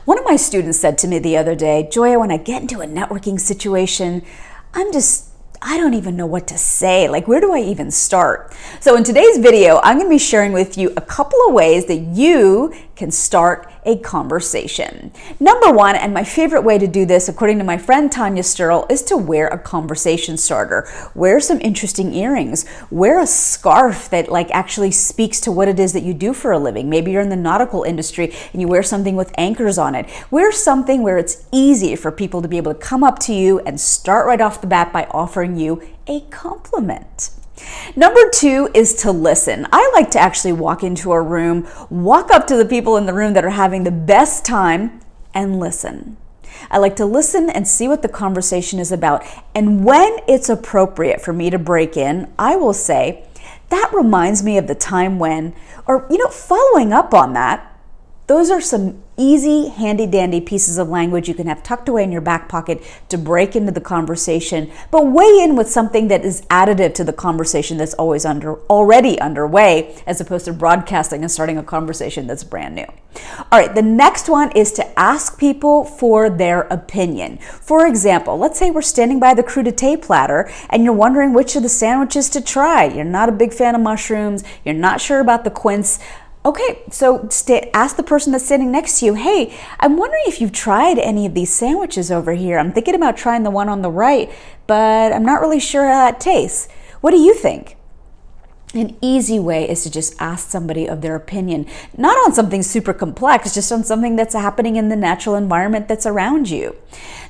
One of my students said to me the other day, Joya, when I get into a networking situation, I don't even know what to say. Like, where do I even start? So in today's video, I'm going to be sharing with you a couple of ways that you can start a conversation. Number one, and my favorite way to do this, according to my friend Tanya Sturl, is to wear a conversation starter. Wear some interesting earrings. Wear a scarf that actually speaks to what it is that you do for a living. Maybe you're in the nautical industry and you wear something with anchors on it. Wear something where it's easy for people to be able to come up to you and start right off the bat by offering you a compliment. Number two is to listen. I like to actually walk into a room, walk up to the people in the room that are having the best time, and listen. I like to listen and see what the conversation is about. And when it's appropriate for me to break in, I will say, that reminds me of the time when, or following up on that, those are some easy, handy-dandy pieces of language you can have tucked away in your back pocket to break into the conversation, but weigh in with something that is additive to the conversation that's already underway, as opposed to broadcasting and starting a conversation that's brand new. All right, the next one is to ask people for their opinion. For example, let's say we're standing by the crudité platter and you're wondering which of the sandwiches to try. You're not a big fan of mushrooms, you're not sure about the quince. Okay, so ask the person that's sitting next to you, hey, I'm wondering if you've tried any of these sandwiches over here. I'm thinking about trying the one on the right, but I'm not really sure how that tastes. What do you think? An easy way is to just ask somebody of their opinion, not on something super complex, just on something that's happening in the natural environment that's around you.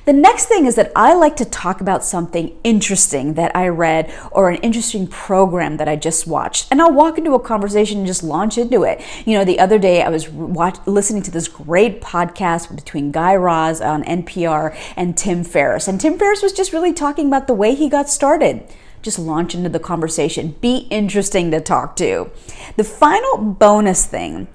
The next thing is that I like to talk about something interesting that I read or an interesting program that I just watched. And I'll walk into a conversation and just launch into it. The other day I was listening to this great podcast between Guy Raz on NPR and Tim Ferriss. And Tim Ferriss was just really talking about the way he got started. Just launch into the conversation. Be interesting to talk to. The final bonus idea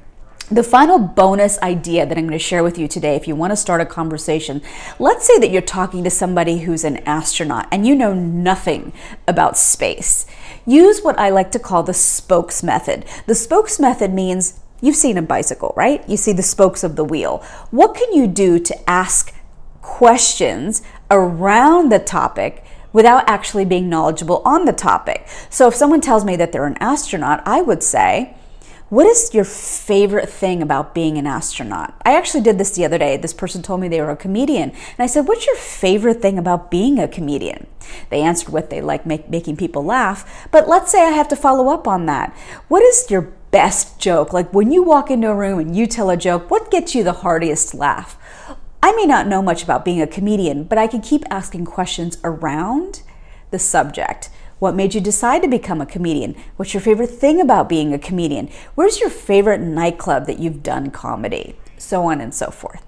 that I'm going to share with you today, if you want to start a conversation, let's say that you're talking to somebody who's an astronaut and you know nothing about space. Use what I like to call the spokes method. The spokes method means you've seen a bicycle, right? You see the spokes of the wheel. What can you do to ask questions around the topic without actually being knowledgeable on the topic? So if someone tells me that they're an astronaut, I would say, what is your favorite thing about being an astronaut? I actually did this the other day. This person told me they were a comedian. And I said, what's your favorite thing about being a comedian? They answered what they like, making people laugh. But let's say I have to follow up on that. What is your best joke? Like when you walk into a room and you tell a joke, what gets you the heartiest laugh? I may not know much about being a comedian, but I can keep asking questions around the subject. What made you decide to become a comedian? What's your favorite thing about being a comedian? Where's your favorite nightclub that you've done comedy? So on and so forth.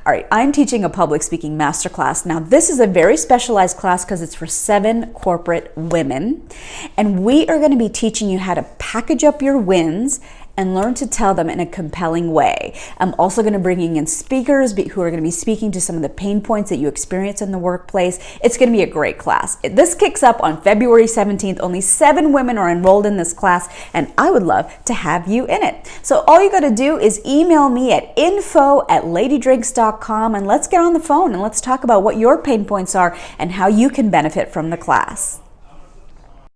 All right, I'm teaching a public speaking masterclass. Now, this is a very specialized class because it's for 7 corporate women. And we are going to be teaching you how to package up your wins and learn to tell them in a compelling way. I'm also going to bring in speakers who are going to be speaking to some of the pain points that you experience in the workplace. It's going to be a great class. This kicks up on February 17th. Only 7 women are enrolled in this class, and I would love to have you in it. So all you got to do is email me at info@ladydrinks.com, and let's get on the phone and let's talk about what your pain points are and how you can benefit from the class.